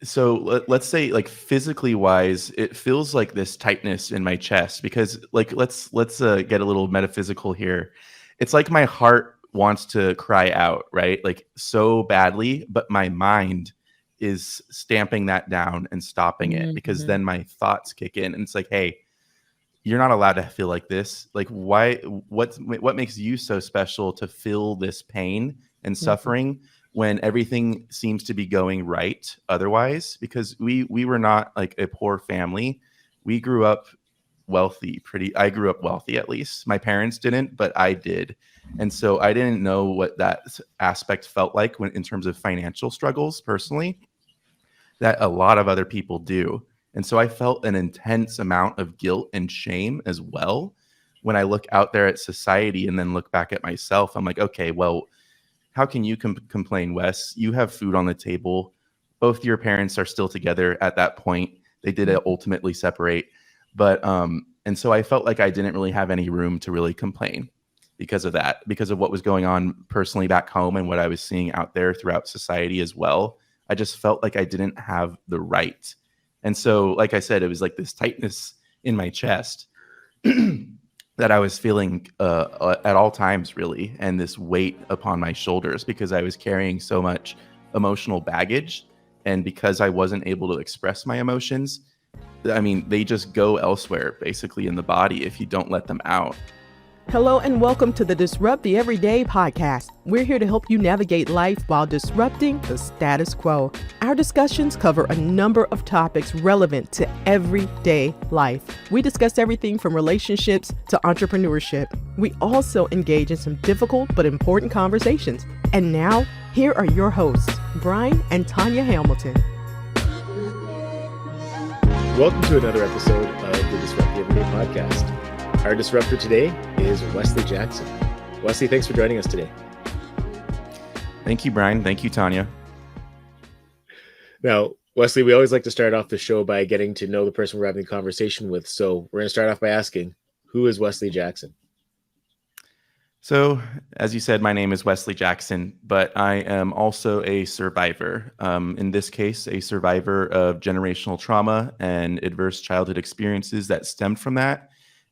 So let's say like physically wise, it feels like this tightness in my chest because like let's get a little metaphysical here. It's like my heart wants to cry out, right? Like so badly, but my mind is stamping that down and stopping it because Mhm. then my thoughts kick in and it's like, hey, you're not allowed to feel like this. Like why what makes you so special to feel this pain and Mhm. suffering when everything seems to be going right otherwise? Because we were not like a poor family. We grew up wealthy, pretty I grew up wealthy at least. My parents didn't, but I did. And so I didn't know what that aspect felt like when in terms of financial struggles personally that a lot of other people do. And so I felt an intense amount of guilt and shame as well. When I look out there at society and then look back at myself, I'm like, okay, well, how can you complain, Wes? You have food on the table. Both your parents are still together at that point. They did Mhm. ultimately separate. And so I felt like I didn't really have any room to really complain because of that, because of what was going on personally back home and what I was seeing out there throughout society as well. I just felt like I didn't have the right. And so, like I said, it was like this tightness in my chest that I was feeling at all times, really, and this weight upon my shoulders because I was carrying so much emotional baggage. And because I wasn't able to express my emotions, I mean, they just go elsewhere, basically, in the body if you don't let them out. Hello and welcome to the Disrupt the Everyday podcast. We're here to help you navigate life while disrupting the status quo. Our discussions cover a number of topics relevant to everyday life. We discuss everything from relationships to entrepreneurship. We also engage in some difficult but important conversations. And now, here are your hosts, Brian and Tanya Hamilton. Welcome to another episode of the Disrupt the Everyday podcast. Our disruptor today is Wesley Jackson. Wesley, thanks for joining us today. Thank you, Brian. Thank you, Tanya. Now, Wesley, we always like to start off the show by getting to know the person we're having a conversation with. So we're going to start off by asking, who is Wesley Jackson? So, as you said, my name is Wesley Jackson, but I am also a survivor. In this case, a survivor of generational trauma and adverse childhood experiences that stemmed from that.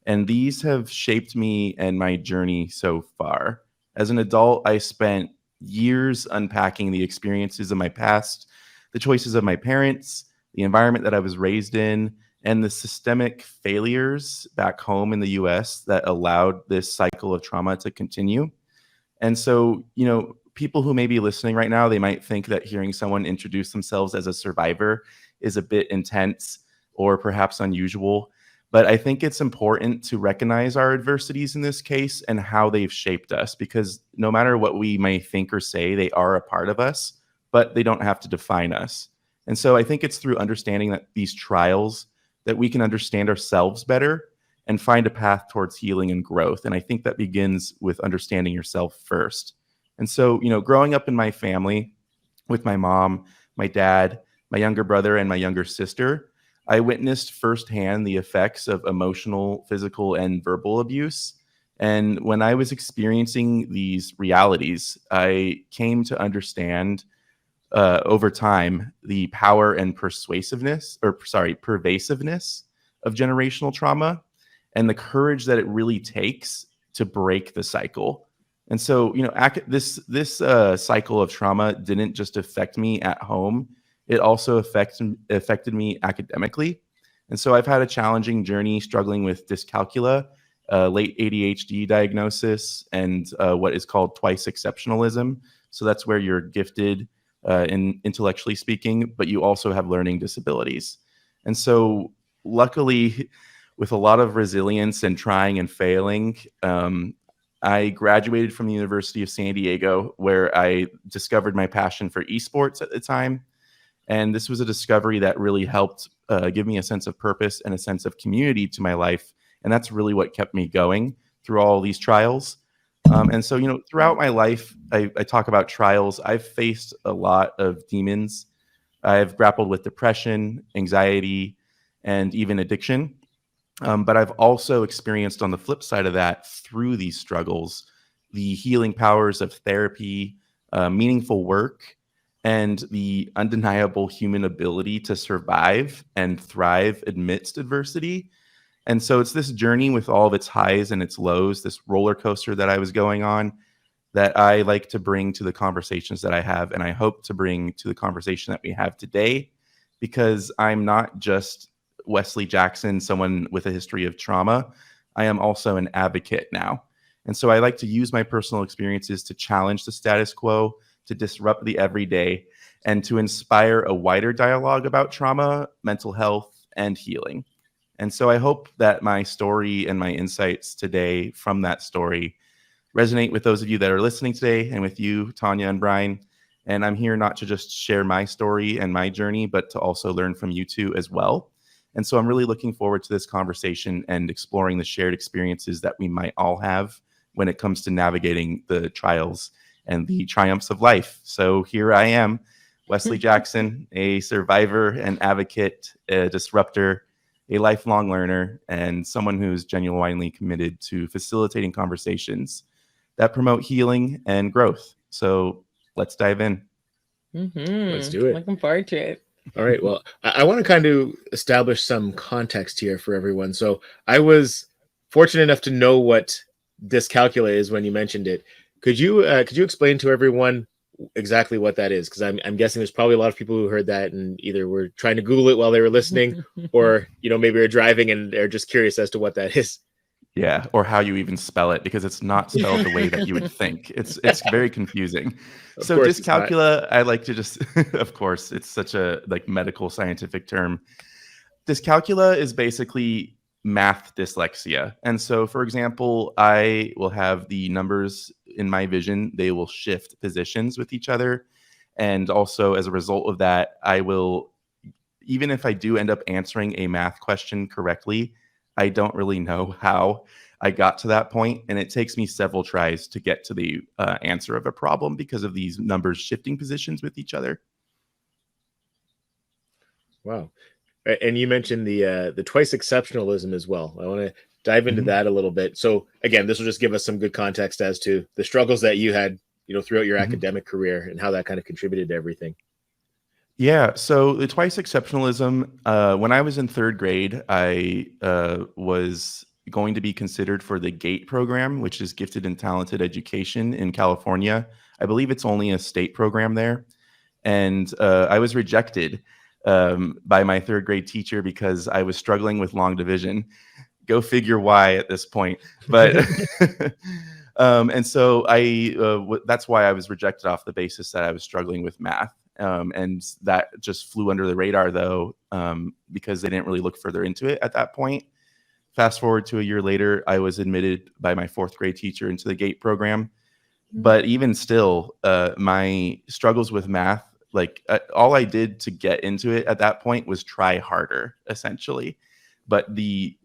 And these have shaped me and my journey so far. As an adult, I spent years unpacking the experiences of my past, the choices of my parents, the environment that I was raised in, and the systemic failures back home in the US that allowed this cycle of trauma to continue. And so, people who may be listening right now, they might think that hearing someone introduce themselves as a survivor is a bit intense or perhaps unusual. But I think it's important to recognize our adversities in this case and how they've shaped us, because no matter what we may think or say, they are a part of us, but they don't have to define us. And so I think it's through understanding that these trials that we can understand ourselves better and find a path towards healing and growth. And I think that begins with understanding yourself first. And so, growing up in my family with my mom, my dad, my younger brother, and my younger sister, I witnessed firsthand the effects of emotional, physical, and verbal abuse. And when I was experiencing these realities, I came to understand over time the power and pervasiveness of generational trauma and the courage that it really takes to break the cycle. And so, this cycle of trauma didn't just affect me at home; it also affected me academically. And so, I've had a challenging journey struggling with dyscalculia, late ADHD diagnosis, and what is called twice exceptionalism. So that's where you're gifted in intellectually speaking, but you also have learning disabilities. And so, luckily, with a lot of resilience and trying and failing, I graduated from the University of San Diego, where I discovered my passion for esports at the time. And this was a discovery that really helped give me a sense of purpose and a sense of community to my life. And that's really what kept me going through all these trials. And so, throughout my life, I talk about trials. I've faced a lot of demons. I've grappled with depression, anxiety, and even addiction. But I've also experienced on the flip side of that, through these struggles, the healing powers of therapy, meaningful work, and the undeniable human ability to survive and thrive amidst adversity. And so it's this journey with all of its highs and its lows, this roller coaster that I was going on, that I like to bring to the conversations that I have. And I hope to bring to the conversation that we have today, because I'm not just Wesley Jackson, someone with a history of trauma. I am also an advocate now. And so I like to use my personal experiences to challenge the status quo, to disrupt the everyday, and to inspire a wider dialogue about trauma, mental health, and healing. And so I hope that my story and my insights today from that story resonate with those of you that are listening today, and with you, Tanya and Brian. And I'm here not to just share my story and my journey, but to also learn from you two as well. And so I'm really looking forward to this conversation and exploring the shared experiences that we might all have when it comes to navigating the trials and the triumphs of life. So here I am, Wesley Jackson, a survivor, an advocate, a disruptor, a lifelong learner, and someone who's genuinely committed to facilitating conversations that promote healing and growth. So let's dive in. Let's do it. Looking forward to it. All right. Well, I want to kind of establish some context here for everyone. So I was fortunate enough to know what dyscalculia is when you mentioned it. Could you explain to everyone exactly what that is? Because I'm guessing there's probably a lot of people who heard that and either were trying to Google it while they were listening, or maybe are driving and they're just curious as to what that is. Yeah, or how you even spell it, because it's not spelled the way that you would think. It's very confusing. So dyscalculia, I like to just, of course, it's such a medical scientific term. Dyscalculia is basically math dyslexia. And so, for example, I will have the numbers in my vision, they will shift positions with each other. And also, as a result of that, I will, even if I do end up answering a math question correctly, I don't really know how I got to that point. And it takes me several tries to get to the answer of a problem because of these numbers shifting positions with each other. Wow. And you mentioned the twice exceptionalism as well. I want to dive into that a little bit. So again, this will just give us some good context as to the struggles that you had, throughout your academic career and how that kind of contributed to everything. Yeah. So the twice exceptionalism, when I was in third grade, I was going to be considered for the GATE program, which is Gifted and Talented Education in California. I believe it's only a state program there. And I was rejected by my third grade teacher because I was struggling with long division. Go figure why at this point. But and so that's why I was rejected off the basis that I was struggling with math. And that just flew under the radar, though, because they didn't really look further into it at that point. Fast forward to a year later, I was admitted by my fourth grade teacher into the GATE program. But even still, my struggles with math, all I did to get into it at that point was try harder, essentially. But the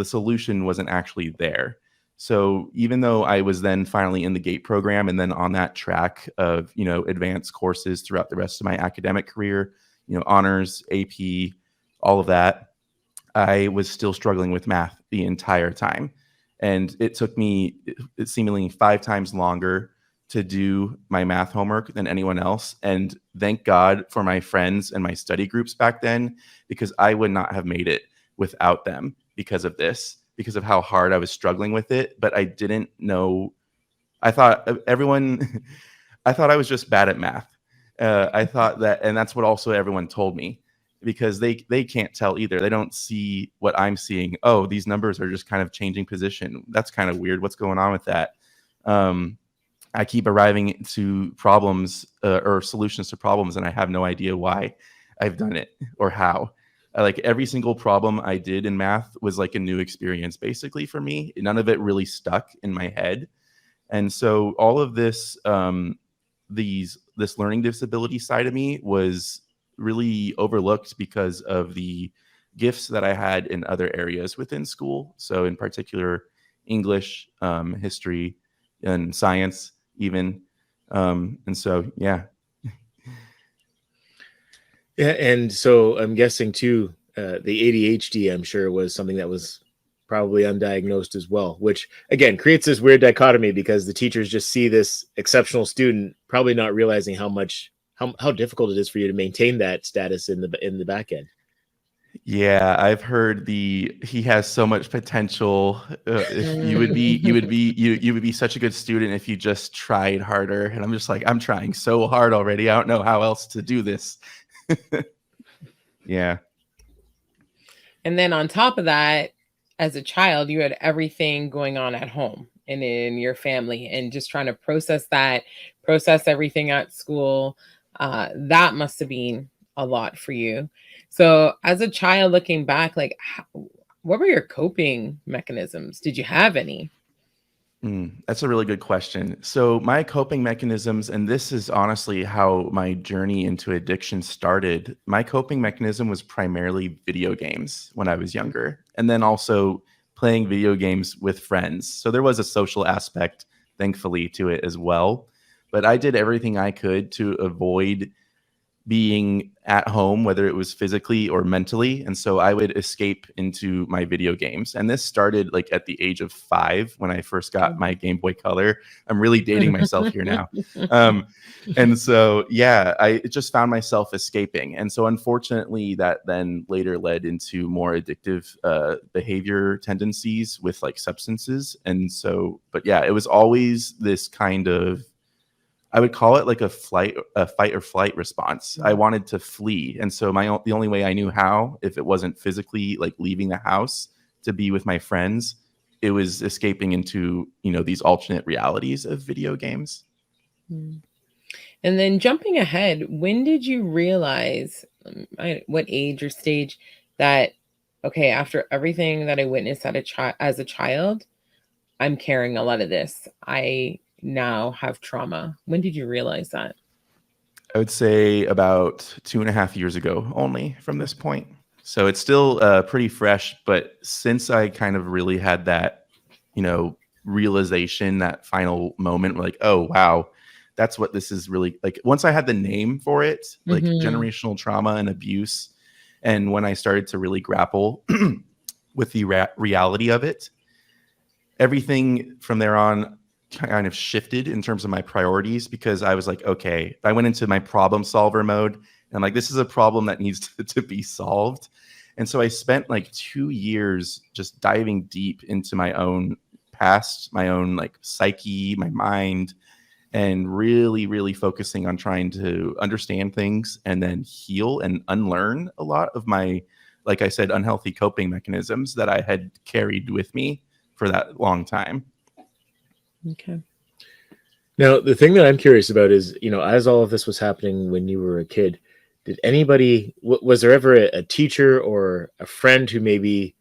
solution wasn't actually there. So even though I was then finally in the GATE program and then on that track of, advanced courses throughout the rest of my academic career, honors, AP, all of that, I was still struggling with math the entire time. And it took me seemingly 5 times longer to do my math homework than anyone else. And thank God for my friends and my study groups back then, because I would not have made it without them because of this, because of how hard I was struggling with it. But I didn't know. I thought I was just bad at math. I thought that, and that's what also everyone told me, because they can't tell either. They don't see what I'm seeing. Oh, these numbers are just kind of changing position. That's kind of weird. What's going on with that? I keep arriving to problems or solutions to problems, and I have no idea why I've done it or how. Every single problem I did in math was like a new experience, basically, for me. None of it really stuck in my head. And so all of this, this learning disability side of me was really overlooked because of the gifts that I had in other areas within school. So in particular, English, history, and science even. And so, yeah. Yeah, and so I'm guessing too, the ADHD, I'm sure, was something that was probably undiagnosed as well, which again creates this weird dichotomy because the teachers just see this exceptional student, probably not realizing how how difficult it is for you to maintain that status in the back end. Yeah, I've heard he has so much potential. If you would be such a good student if you just tried harder. And I'm just like, I'm trying so hard already. I don't know how else to do this. Yeah. And then on top of that, as a child, you had everything going on at home and in your family, and just trying to process everything at school. That must have been a lot for you. So as a child looking back, like, what were your coping mechanisms? Did you have any? That's a really good question. So my coping mechanisms, and this is honestly how my journey into addiction started. My coping mechanism was primarily video games when I was younger, and then also playing video games with friends. So there was a social aspect, thankfully, to it as well. But I did everything I could to avoid being at home, whether it was physically or mentally. And so I would escape into my video games. And this started like at the age of 5 when I first got my Game Boy Color. I'm really dating myself here now. And so, yeah, I just found myself escaping. And so unfortunately, that then later led into more addictive behavior tendencies with like substances. And so, but yeah, it was always this kind of, I would call it like a fight or flight response. I wanted to flee. And so the only way I knew how, if it wasn't physically like leaving the house to be with my friends, it was escaping into, these alternate realities of video games. And then jumping ahead, when did you realize, what age or stage, that, okay, after everything that I witnessed as a child, I'm carrying a lot of this. I now have trauma. When did you realize that? I would say about 2.5 years ago only from this point. So it's still pretty fresh, but since I kind of really had that, realization, that final moment, like, oh, wow, that's what this is really like. Once I had the name for it, like generational trauma and abuse, and when I started to really grapple with the reality of it, everything from there on kind of shifted in terms of my priorities, because I was like, okay, I went into my problem solver mode, and I'm like, this is a problem that needs to be solved. And so I spent like 2 years just diving deep into my own past, my own like psyche, my mind, and really, really focusing on trying to understand things and then heal and unlearn a lot of my, like I said, unhealthy coping mechanisms that I had carried with me for that long time. Okay. Now, the thing that I'm curious about is, as all of this was happening when you were a kid, did anybody, was there ever a teacher or a friend who maybe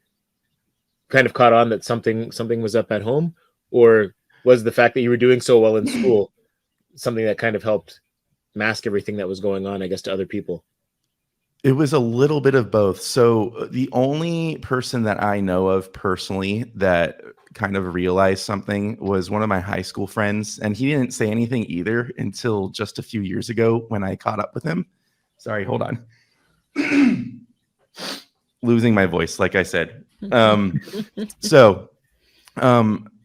kind of caught on that something was up at home? Or was the fact that you were doing so well in school something that kind of helped mask everything that was going on, I guess, to other people? It was a little bit of both. So the only person that I know of personally that kind of realized something was one of my high school friends. And he didn't say anything either until just a few years ago when I caught up with him. Sorry, hold on. Losing my voice, like I said.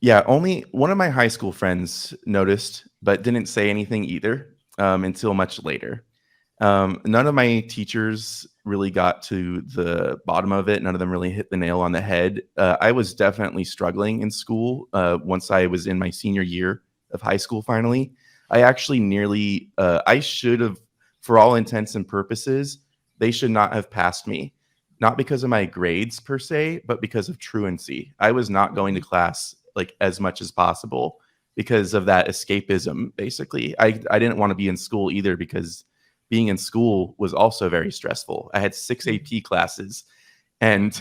Yeah, only one of my high school friends noticed, but didn't say anything either until much later. None of my teachers really got to the bottom of it. None of them really hit the nail on the head. I was definitely struggling in school. Once I was in my senior year of high school, finally, I actually I should have, for all intents and purposes, they should not have passed me. Not because of my grades per se, but because of truancy. I was not going to class like as much as possible because of that escapism. Basically, I didn't want to be in school either, because being in school was also very stressful. I had 6 AP classes, and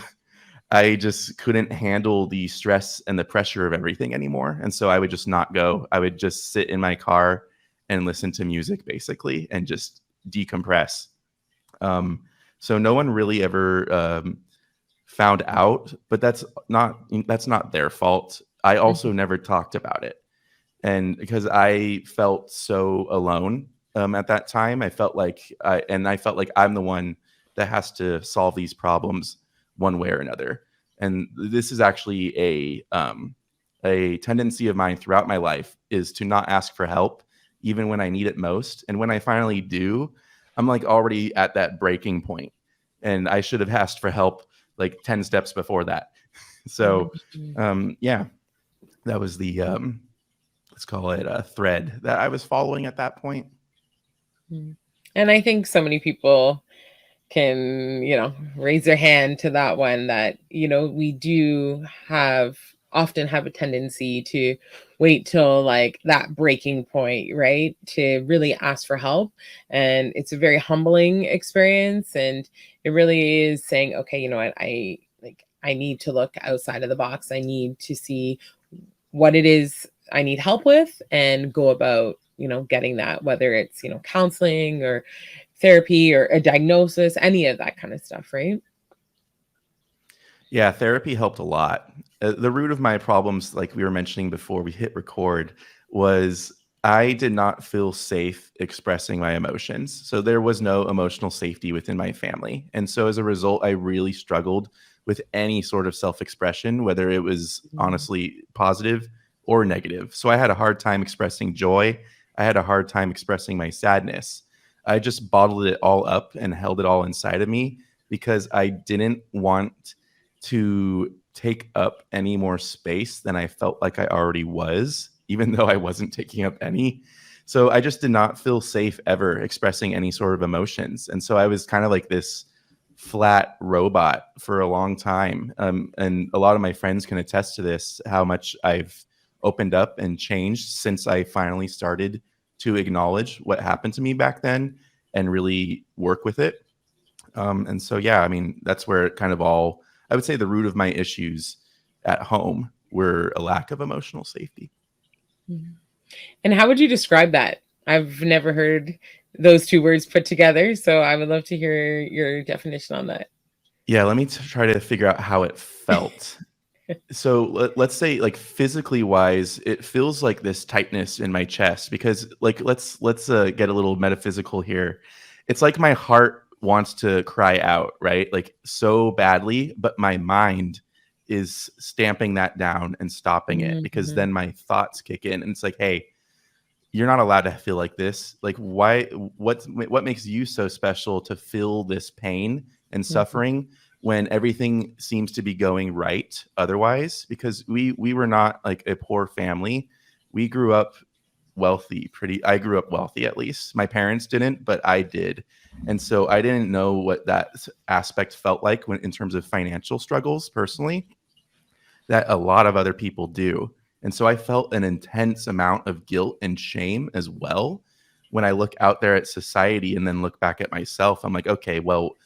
I just couldn't handle the stress and the pressure of everything anymore. And so I would just not go. I would just sit in my car and listen to music, basically, and just decompress. So no one really ever found out, but that's not their fault. I also never talked about it. And because I felt so alone at that time, I felt like I'm the one that has to solve these problems one way or another. And this is actually a tendency of mine throughout my life, is to not ask for help, even when I need it most. And when I finally do, I'm like already at that breaking point, and I should have asked for help like 10 steps before that. So, yeah, that was the, let's call it a thread that I was following at that point. And I think so many people can, raise their hand to that one, that, we do often have a tendency to wait till like that breaking point, right? To really ask for help. And it's a very humbling experience. And it really is saying, okay, you know what, I need to look outside of the box. I need to see what it is I need help with and go about, getting that, whether it's, counseling or therapy or a diagnosis, any of that kind of stuff, right? Yeah, therapy helped a lot. The root of my problems, like we were mentioning before we hit record, was I did not feel safe expressing my emotions. So there was no emotional safety within my family. And so as a result, I really struggled with any sort of self-expression, whether it was honestly positive or negative. So I had a hard time expressing joy. I had a hard time expressing my sadness. I just bottled it all up and held it all inside of me because I didn't want to take up any more space than I felt like I already was, even though I wasn't taking up any. So I just did not feel safe ever expressing any sort of emotions. And so I was kind of like this flat robot for a long time. And a lot of my friends can attest to this, how much I've opened up and changed since I finally started to acknowledge what happened to me back then and really work with it. And so, yeah, I mean, that's where it kind of all, I would say the root of my issues at home were a lack of emotional safety. And how would you describe that? I've never heard those two words put together, so I would love to hear your definition on that. Yeah, let me try to figure out how it felt. So let's say, like, physically wise, it feels like this tightness in my chest because, like, let's get a little metaphysical here. It's like my heart wants to cry out, right? Like so badly, but my mind is stamping that down and stopping it because then my thoughts kick in and it's like, hey, you're not allowed to feel like this. Like, why? What makes you so special to feel this pain and suffering when everything seems to be going right otherwise? Because we were not like a poor family. We grew up wealthy. I grew up wealthy, at least. My parents didn't, but I did. And so I didn't know what that aspect felt like in terms of financial struggles personally, that a lot of other people do. And so I felt an intense amount of guilt and shame as well. When I look out there at society and then look back at myself, I'm like, okay, well,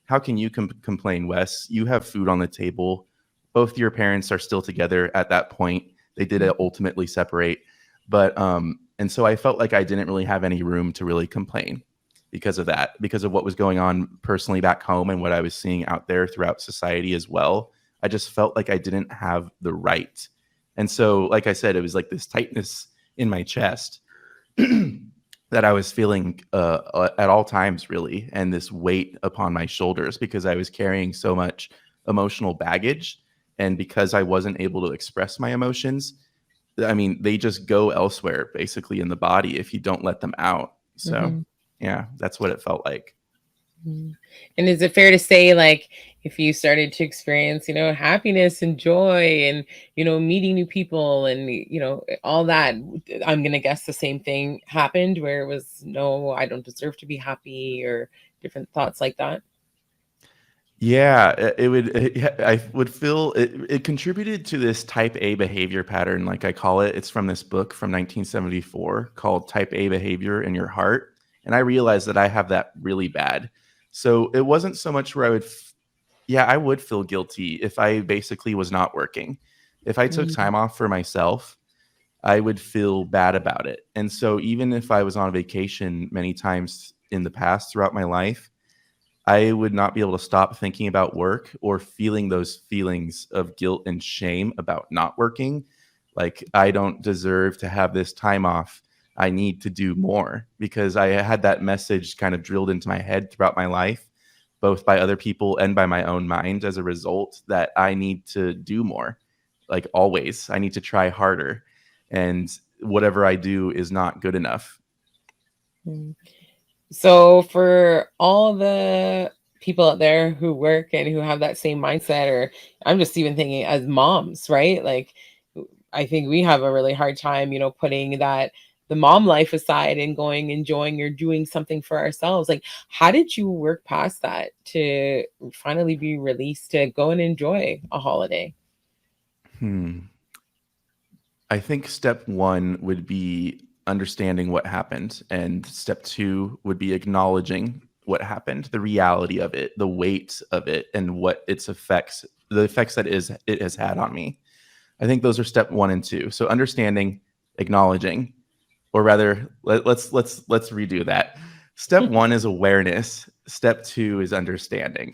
how can you complain, Wes? You have food on the table. Both your parents are still together at that point. They did ultimately separate. But, and so I felt like I didn't really have any room to really complain because of that, because of what was going on personally back home and what I was seeing out there throughout society as well. I just felt like I didn't have the right. And so, like I said, it was like this tightness in my chest that I was feeling at all times, really, and this weight upon my shoulders because I was carrying so much emotional baggage. And because I wasn't able to express my emotions, I mean, they just go elsewhere, basically, in the body if you don't let them out. So, yeah, that's what it felt like. And is it fair to say, like, if you started to experience, happiness and joy and, meeting new people and, all that, I'm going to guess the same thing happened where it was, no, I don't deserve to be happy or different thoughts like that? Yeah, I would feel it contributed to this type A behavior pattern, like I call it. It's from this book from 1974 called Type A Behavior in Your Heart. And I realized that I have that really bad. So it wasn't so much where I would feel guilty if I basically was not working. If I took time off for myself, I would feel bad about it. And so even if I was on vacation many times in the past throughout my life, I would not be able to stop thinking about work or feeling those feelings of guilt and shame about not working. Like, I don't deserve to have this time off. I need to do more, because I had that message kind of drilled into my head throughout my life, both by other people and by my own mind as a result, that I need to do more. Like, always, I need to try harder. And whatever I do is not good enough. So for all the people out there who work and who have that same mindset, or I'm just even thinking as moms, right? Like, I think we have a really hard time, putting the mom life aside and going, enjoying or doing something for ourselves. Like, how did you work past that to finally be released to go and enjoy a holiday? I think step one would be understanding what happened, and step two would be acknowledging what happened, the reality of it, the weight of it, and what its effects, the effects that it has had on me. I think those are step one and two. So understanding, acknowledging, or rather, let's redo that. Step one is awareness. Step two is understanding.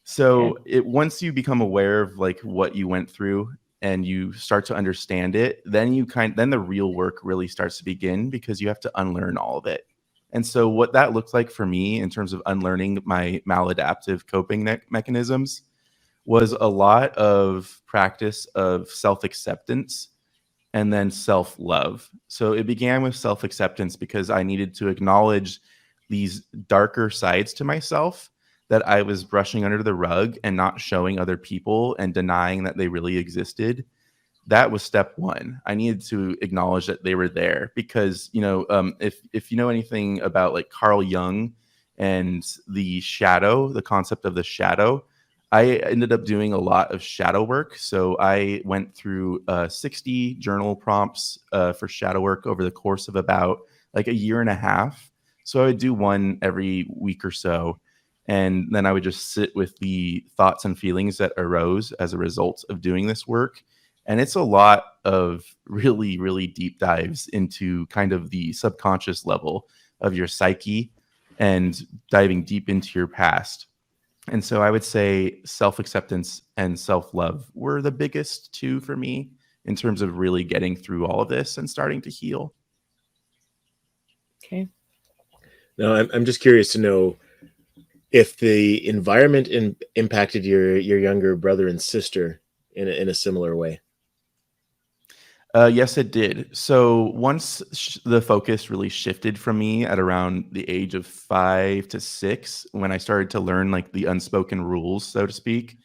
So once you become aware of like what you went through and you start to understand it, then then the real work really starts to begin, because you have to unlearn all of it. And so what that looked like for me in terms of unlearning my maladaptive coping mechanisms was a lot of practice of self-acceptance and then self-love. So it began with self-acceptance because I needed to acknowledge these darker sides to myself that I was brushing under the rug and not showing other people and denying that they really existed. That was step one. I needed to acknowledge that they were there, because if you know anything about like Carl Jung and the shadow, the concept of the shadow, I ended up doing a lot of shadow work. So I went through 60 journal prompts for shadow work over the course of about like a year and a half. So I would do one every week or so. And then I would just sit with the thoughts and feelings that arose as a result of doing this work. And it's a lot of really, really deep dives into kind of the subconscious level of your psyche and diving deep into your past. And so I would say self-acceptance and self-love were the biggest two for me in terms of really getting through all of this and starting to heal. Okay. Now, I'm just curious to know if the environment impacted your younger brother and sister in a similar way. Yes, it did. So once the focus really shifted from me at around the age of 5 to 6, when I started to learn like the unspoken rules, so to speak,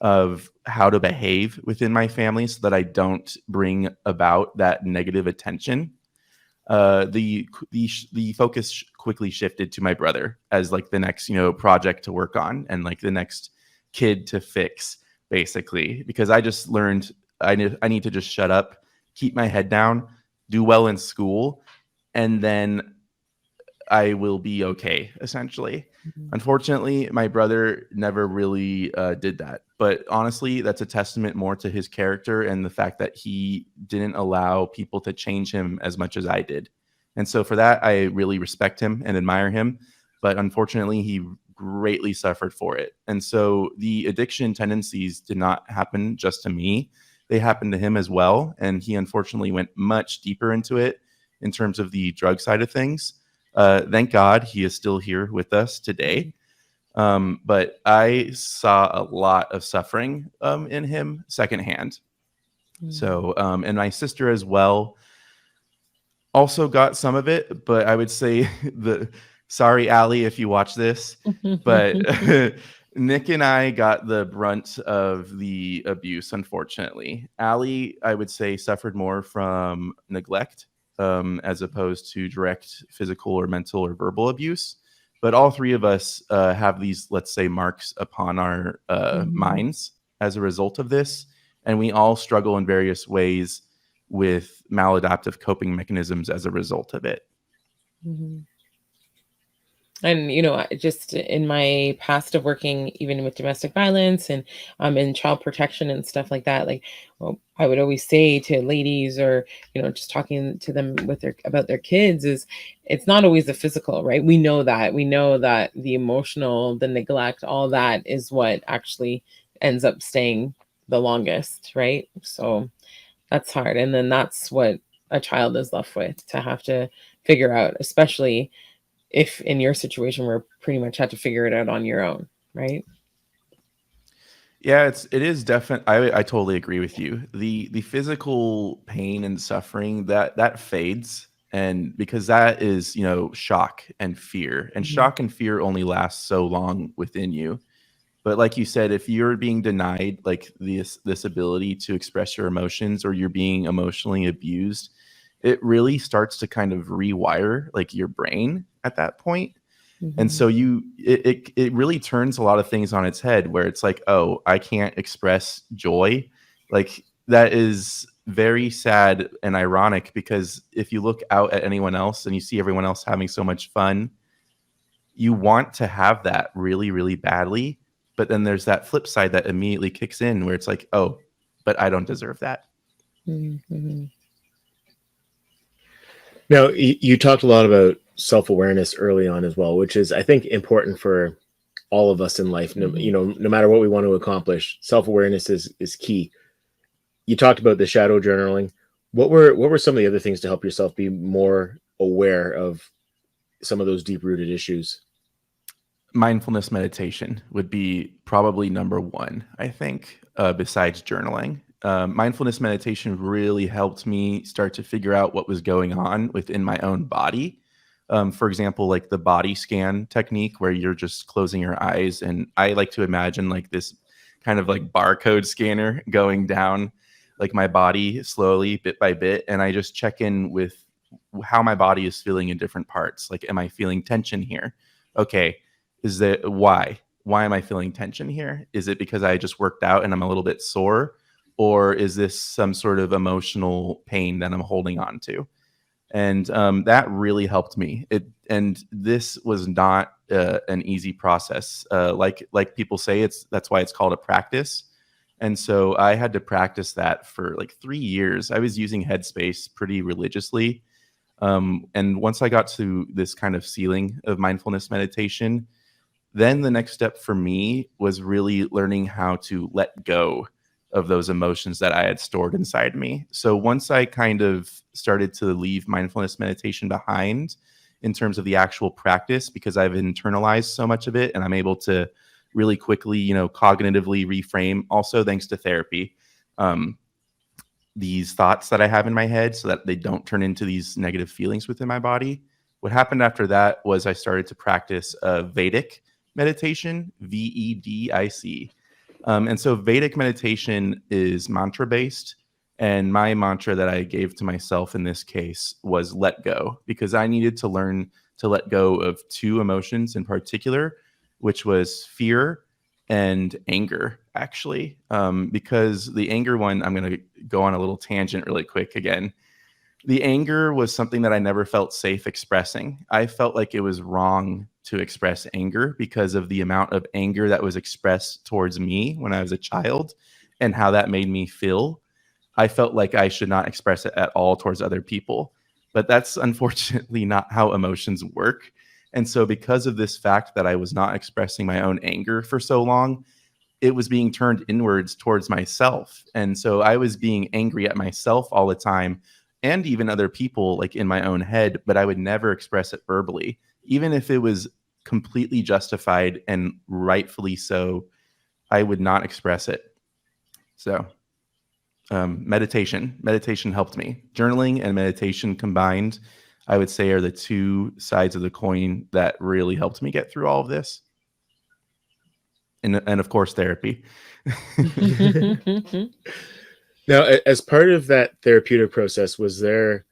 of how to behave within my family so that I don't bring about that negative attention, the focus quickly shifted to my brother as like the next project to work on and like the next kid to fix, basically, because I just learned I need to just shut up, keep my head down, do well in school, and then I will be okay, essentially. Mhm. Unfortunately, my brother never really did that. But honestly, that's a testament more to his character and the fact that he didn't allow people to change him as much as I did. And so for that, I really respect him and admire him. But unfortunately, he greatly suffered for it. And so the addiction tendencies did not happen just to me. They happened to him as well. And he unfortunately went much deeper into it in terms of the drug side of things. Thank God he is still here with us today. But I saw a lot of suffering in him secondhand. So, and my sister as well also got some of it, but I would say sorry, Allie, if you watch this, but Nick and I got the brunt of the abuse, unfortunately. Allie, I would say, suffered more from neglect as opposed to direct physical or mental or verbal abuse. But all three of us have these, let's say, marks upon our minds as a result of this. And we all struggle in various ways with maladaptive coping mechanisms as a result of it. Mm-hmm. And just in my past of working even with domestic violence and in child protection and stuff like that, like, well, I would always say to ladies, or just talking to them about their kids, is it's not always the physical, right? We know that the emotional, the neglect, all that is what actually ends up staying the longest, right? So that's hard. And then that's what a child is left with, to have to figure out, especially if in your situation where pretty much had to figure it out on your own, right? Yeah, it is definitely. I totally agree with you. The physical pain and suffering that fades, and because that is shock and fear, and Mhm. shock and fear only lasts so long within you. But like you said, if you're being denied like this ability to express your emotions, or you're being emotionally abused, it really starts to kind of rewire like your brain at that point. And Mhm. so it really turns a lot of things on its head, where it's like, oh, I can't express joy. Like, that is very sad and ironic, because if you look out at anyone else and you see everyone else having so much fun, you want to have that really, really badly. But then there's that flip side that immediately kicks in, where it's like, oh, but I don't deserve that. Mhm. Now, you talked a lot about self-awareness early on as well, which is, I think, important for all of us in life. No, Mhm. no matter what we want to accomplish, self-awareness is key. You talked about the shadow journaling. What were some of the other things to help yourself be more aware of some of those deep-rooted issues? Mindfulness meditation would be probably number one, I think, besides journaling. Mindfulness meditation really helped me start to figure out what was going on within my own body. For example, like the body scan technique, where you're just closing your eyes. And I like to imagine like this kind of like barcode scanner going down like my body slowly, bit by bit. And I just check in with how my body is feeling in different parts. Like, am I feeling tension here? Okay, is that why am I feeling tension here? Is it because I just worked out and I'm a little bit sore, or is this some sort of emotional pain that I'm holding on to? And that really helped me. And this was not an easy process. Like people say, that's why it's called a practice. And so I had to practice that for like 3 years. I was using Headspace pretty religiously. And once I got to this kind of ceiling of mindfulness meditation, then the next step for me was really learning how to let go of those emotions that I had stored inside me. So once I kind of started to leave mindfulness meditation behind in terms of the actual practice, because I've internalized so much of it and I'm able to really quickly, cognitively reframe, also thanks to therapy, um, these thoughts that I have in my head, so that they don't turn into these negative feelings within my body. What happened after that was I started to practice Vedic meditation, VEDIC. And so Vedic meditation is mantra based. And my mantra that I gave to myself in this case was let go, because I needed to learn to let go of two emotions in particular, which was fear and anger, actually. Because the anger one, I'm going to go on a little tangent really quick again. The anger was something that I never felt safe expressing. I felt like it was wrong to express anger because of the amount of anger that was expressed towards me when I was a child and how that made me feel. I felt like I should not express it at all towards other people. But that's unfortunately not how emotions work. And so, because of this fact that I was not expressing my own anger for so long, it was being turned inwards towards myself. And so I was being angry at myself all the time, and even other people, like in my own head, but I would never express it verbally, even if it was completely justified and rightfully so. I would not express it. So meditation helped me. Journaling and meditation combined, I would say, are the two sides of the coin that really helped me get through all of this. And of course, therapy. Now, as part of that therapeutic process, was there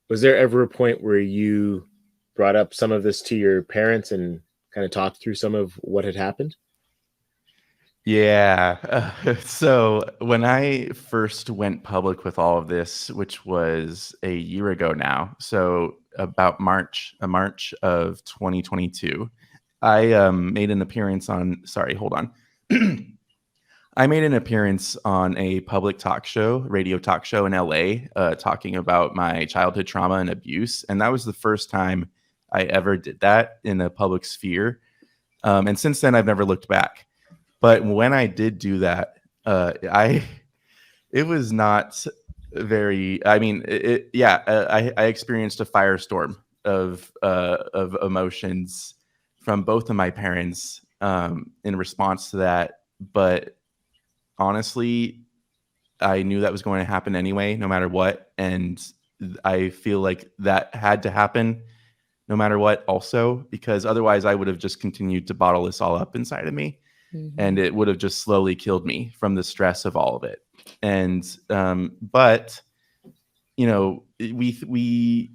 ever a point where you brought up some of this to your parents and kind of talked through some of what had happened? Yeah. So when I first went public with all of this, which was a year ago now, so about March of 2022, I made an appearance on. Sorry, hold on. I made an appearance on a public talk show, radio talk show in LA, talking about my childhood trauma and abuse, and that was the first time I ever did that in a public sphere. And since then, I've never looked back. But when I did do that, I it was not very. I mean, yeah, I experienced a firestorm of emotions from both of my parents in response to that. But honestly, I knew that was going to happen anyway, no matter what. And I feel like that had to happen no matter what also, because otherwise I would have just continued to bottle this all up inside of me, and it would have just slowly killed me from the stress of all of it. And but you know, we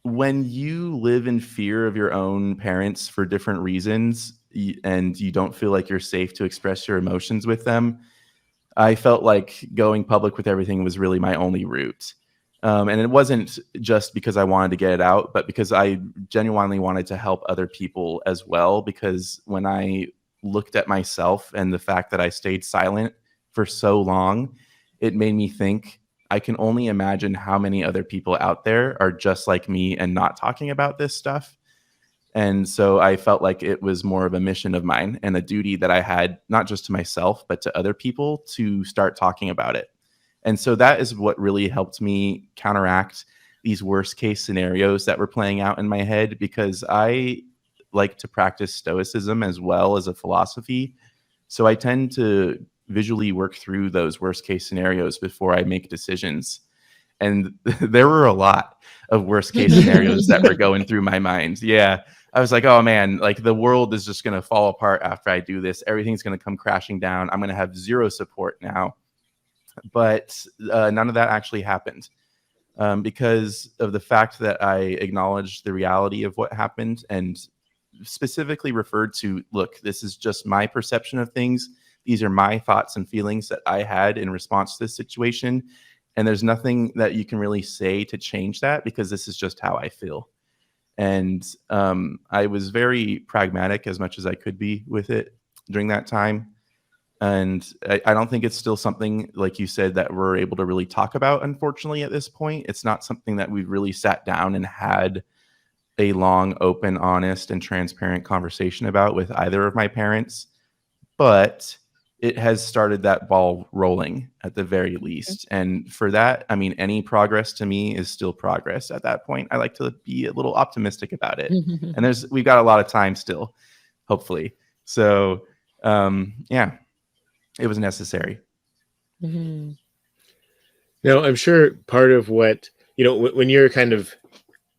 when you live in fear of your own parents for different reasons, and you don't feel like you're safe to express your emotions with them, I felt like going public with everything was really my only route. And it wasn't just because I wanted to get it out, but because I genuinely wanted to help other people as well. Because when I looked at myself and the fact that I stayed silent for so long, it made me think, I can only imagine how many other people out there are just like me and not talking about this stuff. And so I felt like it was more of a mission of mine and a duty that I had, not just to myself, but to other people, to start talking about it. And so that is what really helped me counteract these worst case scenarios that were playing out in my head, because I like to practice stoicism as well as a philosophy. So I tend to visually work through those worst case scenarios before I make decisions. And there were a lot of worst case scenarios that were going through my mind. Yeah. I was like, oh man, like the world is just going to fall apart after I do this. Everything's going to come crashing down. I'm going to have zero support now. But none of that actually happened, because of the fact that I acknowledged the reality of what happened and specifically referred to, look, this is just my perception of things. These are my thoughts and feelings that I had in response to this situation. And there's nothing that you can really say to change that, because this is just how I feel. And I was very pragmatic as much as I could be with it during that time. And I don't think it's still something, like you said, that we're able to really talk about, unfortunately, at this point. It's not something that we've really sat down and had a long, open, honest, and transparent conversation about with either of my parents. But it has started that ball rolling at the very least. And for that, I mean, any progress to me is still progress at that point. I like to be a little optimistic about it. And we've got a lot of time still, hopefully. So, yeah, it was necessary. Now, I'm sure part of what, when you're kind of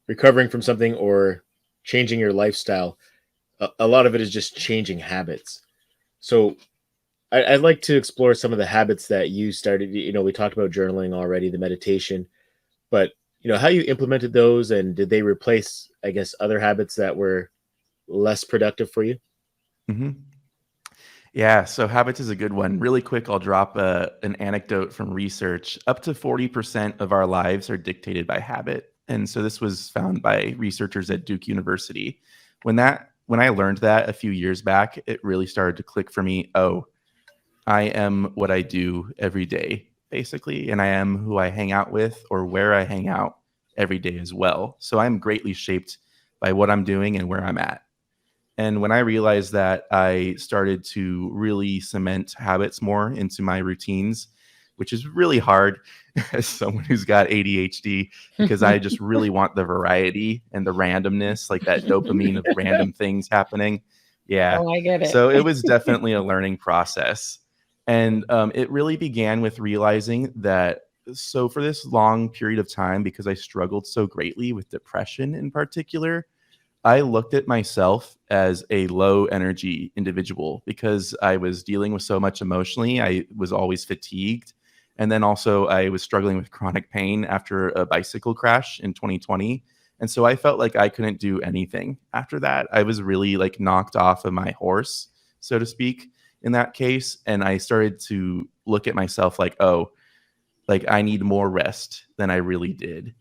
recovering from something or changing your lifestyle, a lot of it is just changing habits. So I'd like to explore some of the habits that you started. We talked about journaling already, the meditation, but how you implemented those, and did they replace, I guess, other habits that were less productive for you? Mm-hmm. Yeah, so habits is a good one. Really quick, I'll drop an anecdote from research. Up to 40% of our lives are dictated by habit. And so this was found by researchers at Duke University. When I learned that a few years back, it really started to click for me. Oh, I am what I do every day, basically, and I am who I hang out with or where I hang out every day as well. So I'm greatly shaped by what I'm doing and where I'm at. And when I realized that, I started to really cement habits more into my routines, which is really hard as someone who's got ADHD, because I just really want the variety and the randomness, like that dopamine of random things happening. Yeah. Oh, I get it. So it was definitely a learning process. And it really began with realizing that, so for this long period of time, because I struggled so greatly with depression in particular, I looked at myself as a low energy individual because I was dealing with so much emotionally. I was always fatigued. And then also I was struggling with chronic pain after a bicycle crash in 2020. And so I felt like I couldn't do anything after that. I was really like knocked off of my horse, so to speak, in that case. And I started to look at myself like, oh, like I need more rest than I really did.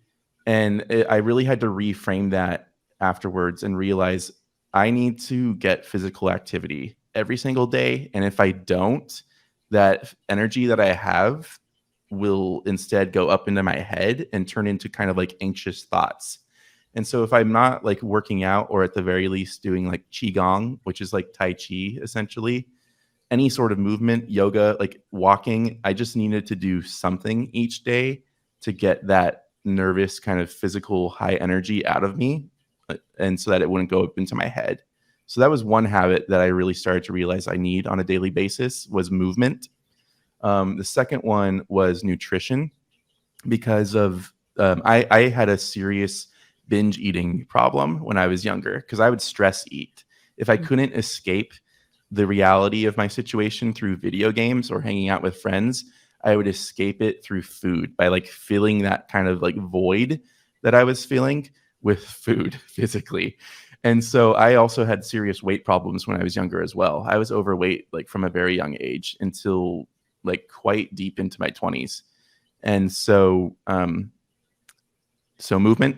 And I really had to reframe that afterwards and realize I need to get physical activity every single day. And if I don't, that energy that I have will instead go up into my head and turn into kind of like anxious thoughts. And so if I'm not like working out, or at the very least doing like qigong, which is like Tai Chi essentially, any sort of movement, yoga, like walking, I just needed to do something each day to get that nervous kind of physical high energy out of me, and so that it wouldn't go up into my head. So that was one habit that I really started to realize I need on a daily basis, was movement. The second one was nutrition, because of I had a serious binge eating problem when I was younger, because I would stress eat. If I couldn't escape the reality of my situation through video games or hanging out with friends, I would escape it through food by like filling that kind of like void that I was feeling with food physically. And so I also had serious weight problems when I was younger as well. I was overweight like from a very young age until like quite deep into my 20s. And so so movement,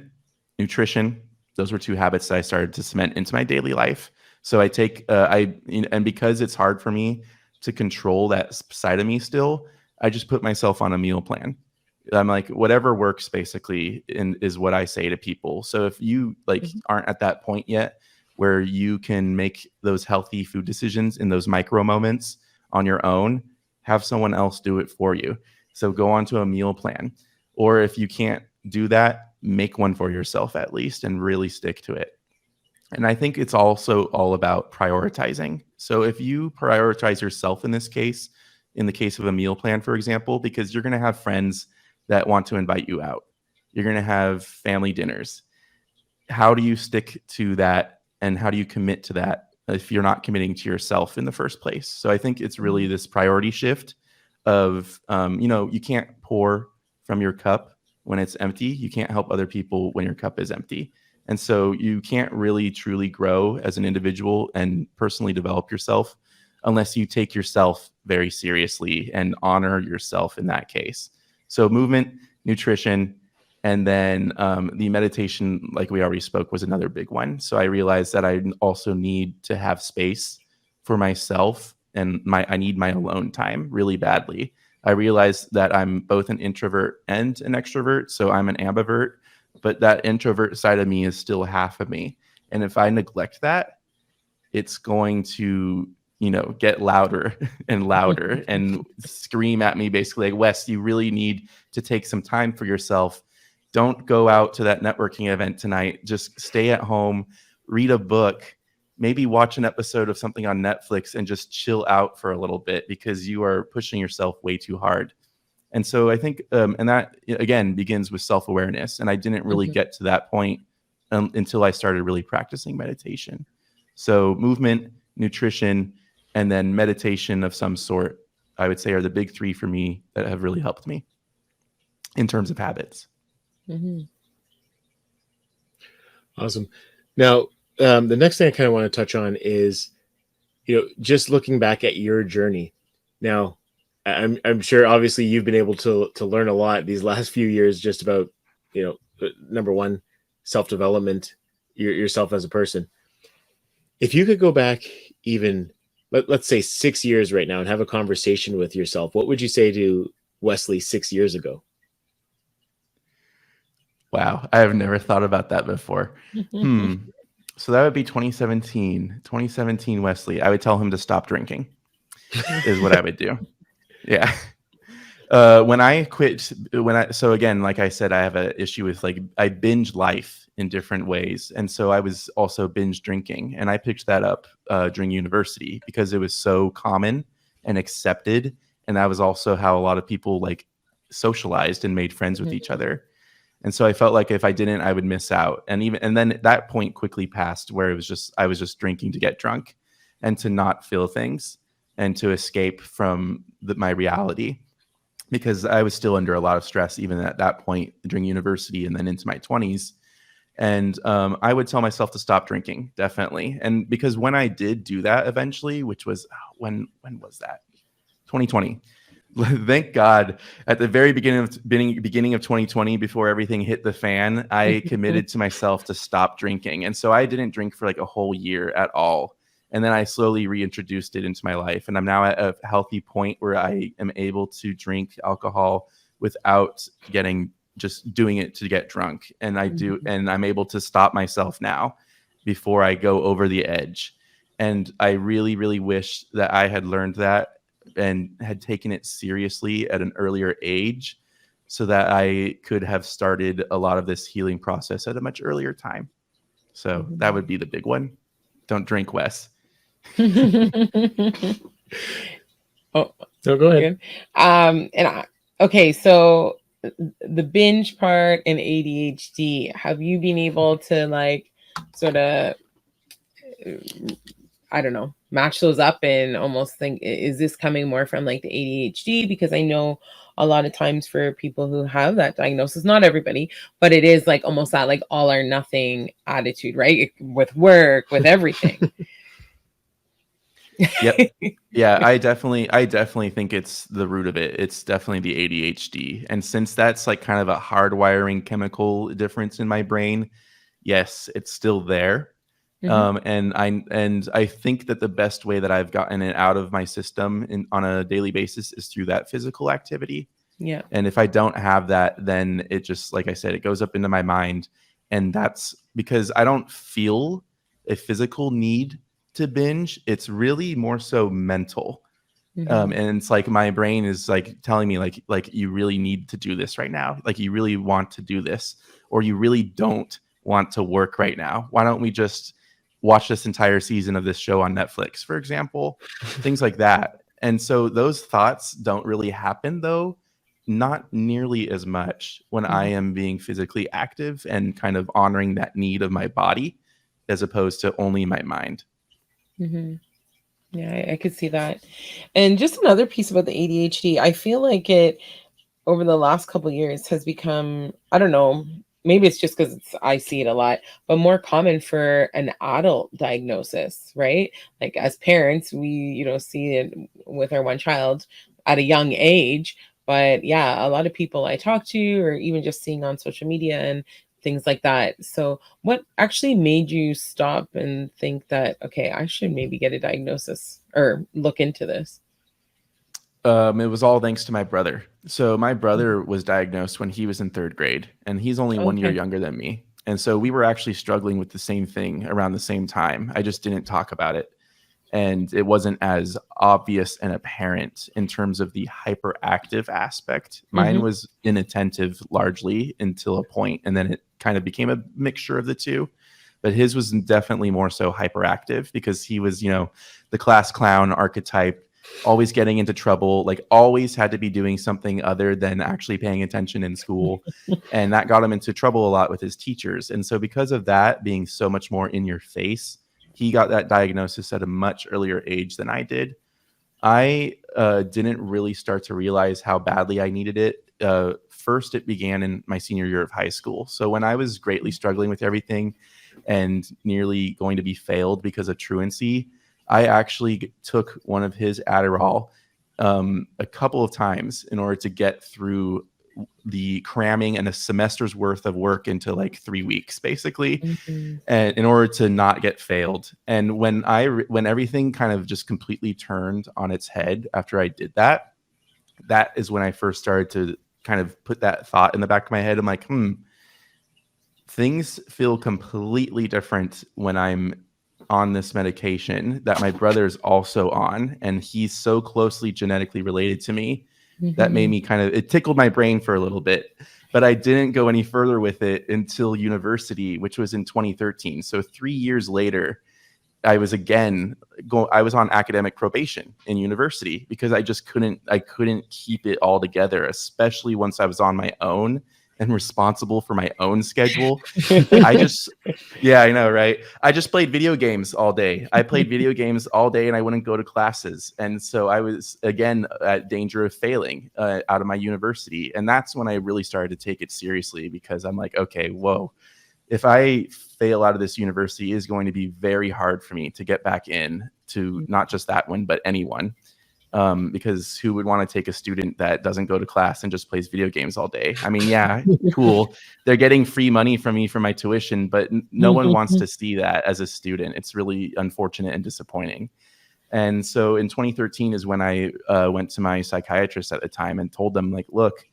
nutrition, those were two habits that I started to cement into my daily life. So I take and because it's hard for me to control that side of me still, I just put myself on a meal plan. I'm like, whatever works basically is what I say to people. So if you like aren't at that point yet where you can make those healthy food decisions in those micro moments on your own, have someone else do it for you. So go on to a meal plan. Or if you can't do that, make one for yourself at least and really stick to it. And I think it's also all about prioritizing. So if you prioritize yourself in this case, in the case of a meal plan, for example, because you're going to have friends that want to invite you out, you're going to have family dinners. How do you stick to that? And how do you commit to that if you're not committing to yourself in the first place? So I think it's really this priority shift of, you can't pour from your cup when it's empty. You can't help other people when your cup is empty. And so you can't really truly grow as an individual and personally develop yourself unless you take yourself very seriously and honor yourself in that case. So movement, nutrition, and then the meditation, like we already spoke, was another big one. So I realized that I also need to have space for myself, and I need my alone time really badly. I realized that I'm both an introvert and an extrovert, so I'm an ambivert, but that introvert side of me is still half of me. And if I neglect that, it's going to, get louder and louder and scream at me basically like, Wes, you really need to take some time for yourself. Don't go out to that networking event tonight. Just stay at home, read a book, maybe watch an episode of something on Netflix and just chill out for a little bit because you are pushing yourself way too hard. And so I think, and that again begins with self-awareness. And I didn't really get to that point until I started really practicing meditation. So movement, nutrition, and then meditation of some sort, I would say, are the big three for me that have really helped me in terms of habits. Awesome. Now, the next thing I kind of want to touch on is, just looking back at your journey. Now, I'm sure obviously you've been able to learn a lot these last few years just about, number one, self-development, yourself as a person. If you could go back even, let's say 6 years right now and have a conversation with yourself, what would you say to Wesley 6 years ago? Wow, I have never thought about that before. So that would be 2017. 2017 Wesley. I would tell him to stop drinking is what I would do. Yeah. When I quit, so again, like I said, I have an issue with I binge life in different ways. And so I was also binge drinking, and I picked that up during university because it was so common and accepted. And that was also how a lot of people socialized and made friends with each other. And so I felt like if I didn't, I would miss out. And then that point quickly passed where I was just drinking to get drunk and to not feel things and to escape from my reality, because I was still under a lot of stress even at that point during university and then into my 20s. And I would tell myself to stop drinking, definitely. And because when I did do that eventually, which was, when was that? 2020. Thank God, at the very beginning of 2020, before everything hit the fan, I committed to myself to stop drinking. And so I didn't drink for a whole year at all. And then I slowly reintroduced it into my life. And I'm now at a healthy point where I am able to drink alcohol without just doing it to get drunk. And and I'm able to stop myself now before I go over the edge. And I really, really wish that I had learned that and had taken it seriously at an earlier age so that I could have started a lot of this healing process at a much earlier time. So that would be the big one. Don't drink, Wes. No, No, go ahead. Good. Okay, so the binge part and ADHD, have you been able to like sort of, I don't know, match those up and almost think, is this coming more from like the ADHD? Because I know a lot of times for people who have that diagnosis, not everybody, but it is like almost that like all or nothing attitude, right? With work, with everything. Yep. Yeah, I definitely think it's the root of it. It's definitely the ADHD. And since that's like kind of a hardwiring chemical difference in my brain, yes, it's still there. Mhm. And I think that the best way that I've gotten it out of my system on a daily basis is through that physical activity. Yeah. And if I don't have that, then it just, like I said, it goes up into my mind. And that's because I don't feel a physical need to binge. It's really more so mental. Mhm. And it's like my brain is like telling me like you really need to do this right now. Like you really want to do this, or you really don't want to work right now. Why don't we just watch this entire season of this show on Netflix, for example? Things like that. And so those thoughts don't really happen though, not nearly as much when I Mhm. am being physically active and kind of honoring that need of my body as opposed to only my mind. Mhm. Yeah, I could see that. And just another piece about the ADHD, I feel like it over the last couple years has become, I don't know, maybe it's just because I see it a lot, but more common for an adult diagnosis, right? Like as parents, we, see it with our one child at a young age. But yeah, a lot of people I talk to, or even just seeing on social media and things like that. So, what actually made you stop and think that, okay, I should maybe get a diagnosis or look into this? It was all thanks to my brother. So my brother was diagnosed when he was in third grade, and he's only 1 year Okay. younger than me. And so we were actually struggling with the same thing around the same time. I just didn't talk about it. And it wasn't as obvious and apparent in terms of the hyperactive aspect. Mine Mm-hmm. was inattentive largely until a point, and then it kind of became a mixture of the two. But his was definitely more so hyperactive because he was, the class clown archetype, always getting into trouble, like always had to be doing something other than actually paying attention in school. And that got him into trouble a lot with his teachers. And so, because of that being so much more in your face, he got that diagnosis at a much earlier age than I did. I didn't really start to realize how badly I needed it. First, it began in my senior year of high school. So when I was greatly struggling with everything and nearly going to be failed because of truancy, I actually took one of his Adderall a couple of times in order to get through the cramming and a semester's worth of work into like 3 weeks, basically, Mm-hmm. and in order to not get failed. And when everything kind of just completely turned on its head after I did that, that is when I first started to kind of put that thought in the back of my head. I'm like, things feel completely different when I'm on this medication that my brother's also on, and he's so closely genetically related to me. That made Mm-hmm. me it tickled my brain for a little bit, but I didn't go any further with it until university, which was in 2013. So 3 years later, I was on academic probation in university because I couldn't keep it all together, especially once I was on my own and responsible for my own schedule. I just Yeah, I know, right? I just played video games all day. I played video games all day and I wouldn't go to classes. And so I was again at danger of failing out of my university. And that's when I really started to take it seriously because I'm like, okay, whoa, if I fail out of this university, it is going to be very hard for me to get back in to not just that one, but anyone. Because who would want to take a student that doesn't go to class and just plays video games all day? I mean, yeah, cool. They're getting free money from me for my tuition, but no one wants to see that as a student. It's really unfortunate and disappointing. And so in 2013 is when I went to my psychiatrist at the time and told them, like, look,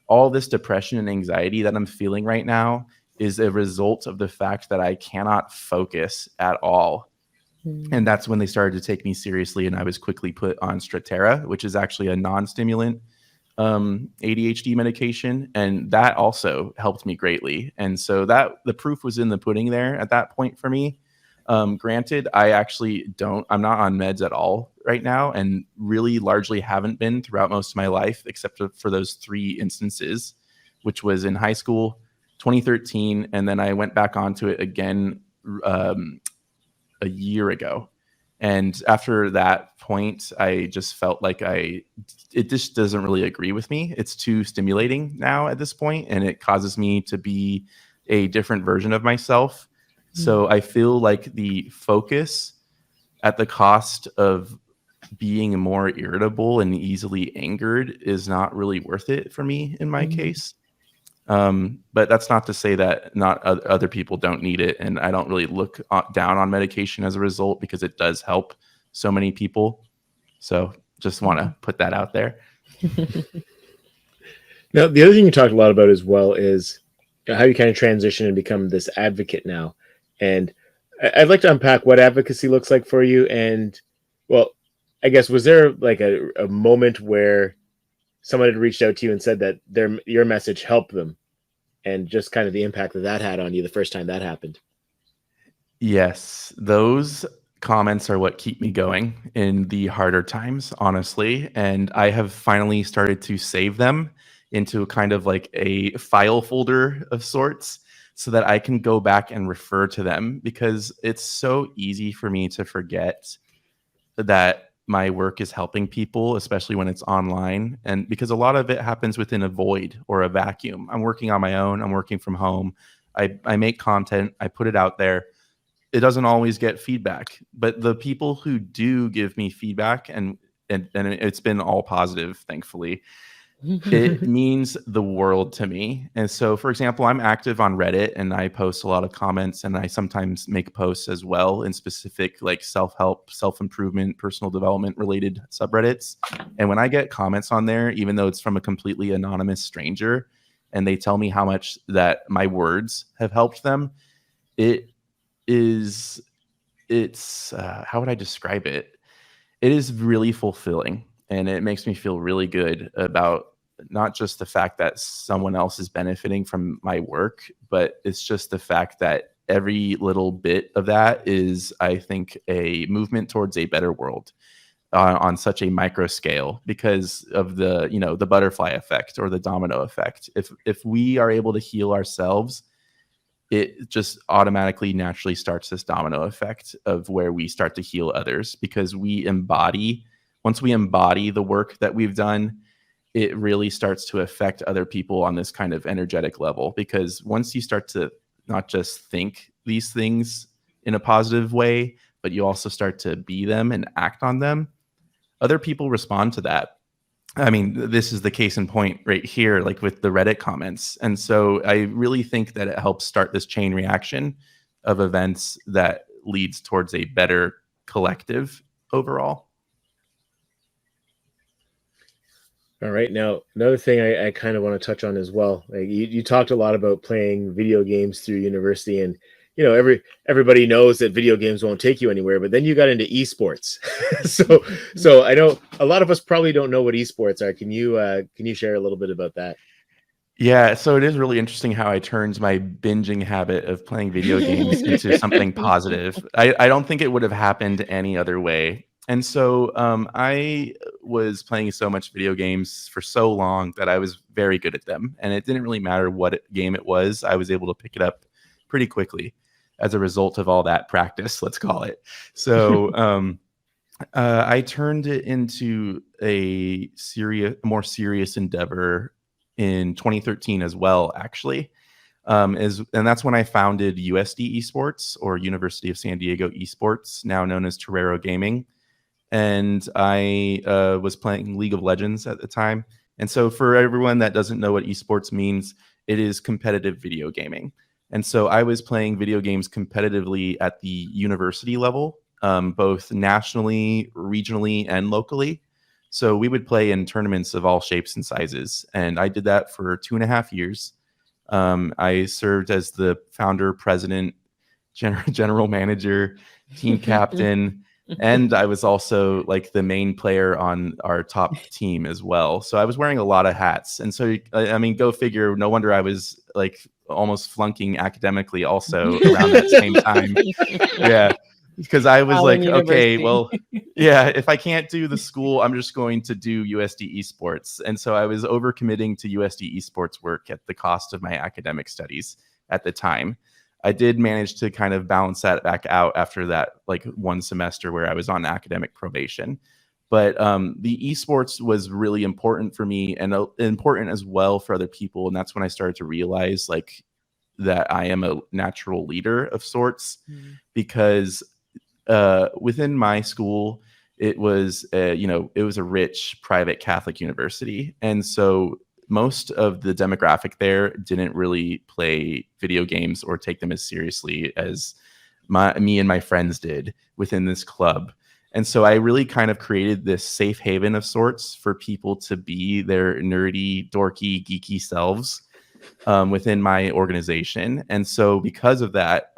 all this depression and anxiety that I'm feeling right now is a result of the fact that I cannot focus at all. And that's when they started to take me seriously. And I was quickly put on Strattera, which is actually a non-stimulant ADHD medication. And that also helped me greatly. And so that the proof was in the pudding there at that point for me. Granted, I actually I'm not on meds at all right now, and really largely haven't been throughout most of my life, except for those 3 instances, which was in high school, 2013, and then I went back onto it again a year ago. And after that point, I just felt like it just doesn't really agree with me. It's too stimulating now at this point, and it causes me to be a different version of myself. So I feel like the focus at the cost of being more irritable and easily angered is not really worth it for me in my case. But that's not to say that not other people don't need it. And I don't really look down on medication as a result, because it does help so many people. So just want to put that out there. Now, the other thing you talked a lot about as well is how you kind of transition and become this advocate now. And I'd like to unpack what advocacy looks like for you. And, well, I guess, was there like a moment where someone had reached out to you and said that your message helped them, and just kind of the impact that had on you the first time that happened? Yes, those comments are what keep me going in the harder times, honestly. And I have finally started to save them into kind of like a file folder of sorts, so that I can go back and refer to them, because it's so easy for me to forget that my work is helping people, especially when it's online. And because a lot of it happens within a void or a vacuum. I'm working on my own. I'm working from home. I make content. I put it out there. It doesn't always get feedback, but the people who do give me feedback, and it's been all positive, thankfully, it means the world to me. And so, for example, I'm active on Reddit, and I post a lot of comments, and I sometimes make posts as well in specific like self-help, self-improvement, personal development related subreddits. And when I get comments on there, even though it's from a completely anonymous stranger, and they tell me how much that my words have helped them, it's how would I describe it? It is really fulfilling, and it makes me feel really good about not just the fact that someone else is benefiting from my work, but it's just the fact that every little bit of that is, I think, a movement towards a better world on such a micro scale, because of the butterfly effect or the domino effect. If we are able to heal ourselves, it just automatically naturally starts this domino effect of where we start to heal others, because once we embody the work that we've done, it really starts to affect other people on this kind of energetic level. Because once you start to not just think these things in a positive way, but you also start to be them and act on them, other people respond to that. I mean, this is the case in point right here, like with the Reddit comments. And so I really think that it helps start this chain reaction of events that leads towards a better collective overall. All right. Now, another thing I kind of want to touch on as well. Like you talked a lot about playing video games through university, and everybody knows that video games won't take you anywhere. But then you got into esports, so I know a lot of us probably don't know what esports are. Can you share a little bit about that? Yeah, so it is really interesting how I turned my binging habit of playing video games into something positive. I don't think it would have happened any other way. And so I was playing so much video games for so long that I was very good at them. And it didn't really matter what game it was. I was able to pick it up pretty quickly as a result of all that practice, let's call it. So I turned it into a more serious endeavor in 2013 as well, actually. And that's when I founded USD Esports, or University of San Diego Esports, now known as Torero Gaming. And I was playing League of Legends at the time. And so for everyone that doesn't know what esports means, it is competitive video gaming. And so I was playing video games competitively at the university level, both nationally, regionally, and locally. So we would play in tournaments of all shapes and sizes. And I did that for 2.5 years. I served as the founder, president, general manager, team captain, and I was also like the main player on our top team as well. So I was wearing a lot of hats. And so, I mean, go figure, no wonder I was like almost flunking academically also around that same time. Yeah. Because I was like, okay, well, yeah, if I can't do the school, I'm just going to do USD esports. And so I was overcommitting to USD esports work at the cost of my academic studies at the time. I did manage to kind of balance that back out after that, like one semester where I was on academic probation. But the esports was really important for me and important as well for other people. And that's when I started to realize like that I am a natural leader of sorts, because within my school, it was it was a rich private Catholic university, and so most of the demographic there didn't really play video games or take them as seriously as me and my friends did within this club. And so I really kind of created this safe haven of sorts for people to be their nerdy, dorky, geeky selves within my organization. And so because of that,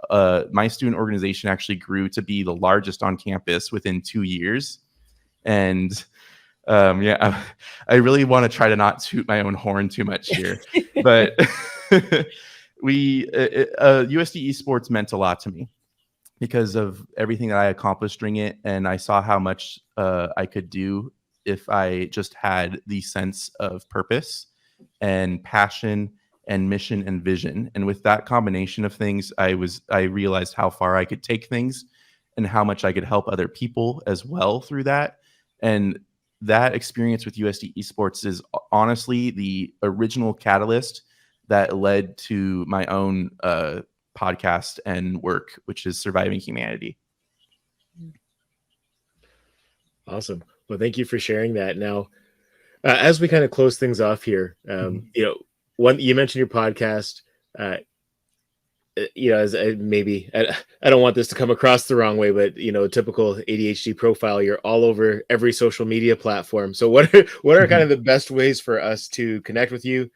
my student organization actually grew to be the largest on campus within 2 years. And I really want to try to not toot my own horn too much here, but USD esports meant a lot to me because of everything that I accomplished during it. And I saw how much I could do if I just had the sense of purpose and passion and mission and vision. And with that combination of things, I realized how far I could take things and how much I could help other people as well through that. And that experience with USD esports is honestly the original catalyst that led to my own podcast and work, which is Surviving Humanity. Awesome. Well, thank you for sharing that. Now, as we kind of close things off here, one, you mentioned your podcast, as maybe, I don't want this to come across the wrong way, but, typical ADHD profile, you're all over every social media platform. So what are kind of the best ways for us to connect with you?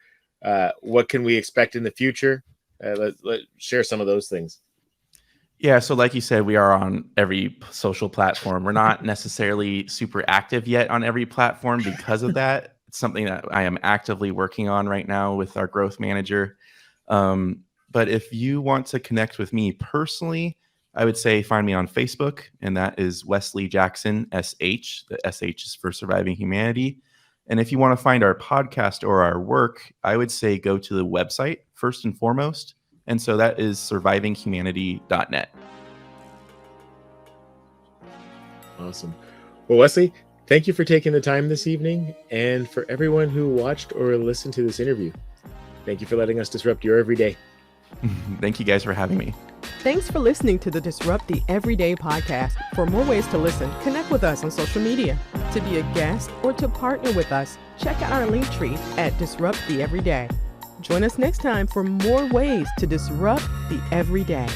What can we expect in the future? Let's share some of those things. Yeah. So like you said, we are on every social platform. We're not necessarily super active yet on every platform because of that. It's something that I am actively working on right now with our growth manager. But if you want to connect with me personally, I would say find me on Facebook, and that is Wesley Jackson, SH. The SH is for Surviving Humanity. And if you want to find our podcast or our work, I would say go to the website first and foremost. And so that is survivinghumanity.net. Awesome. Well, Wesley, thank you for taking the time this evening. And for everyone who watched or listened to this interview, thank you for letting us disrupt your everyday. Thank you guys for having me. Thanks for listening to the Disrupt the Everyday podcast. For more ways to listen, connect with us on social media. To be a guest or to partner with us, check out our link tree at Disrupt the Everyday. Join us next time for more ways to disrupt the everyday.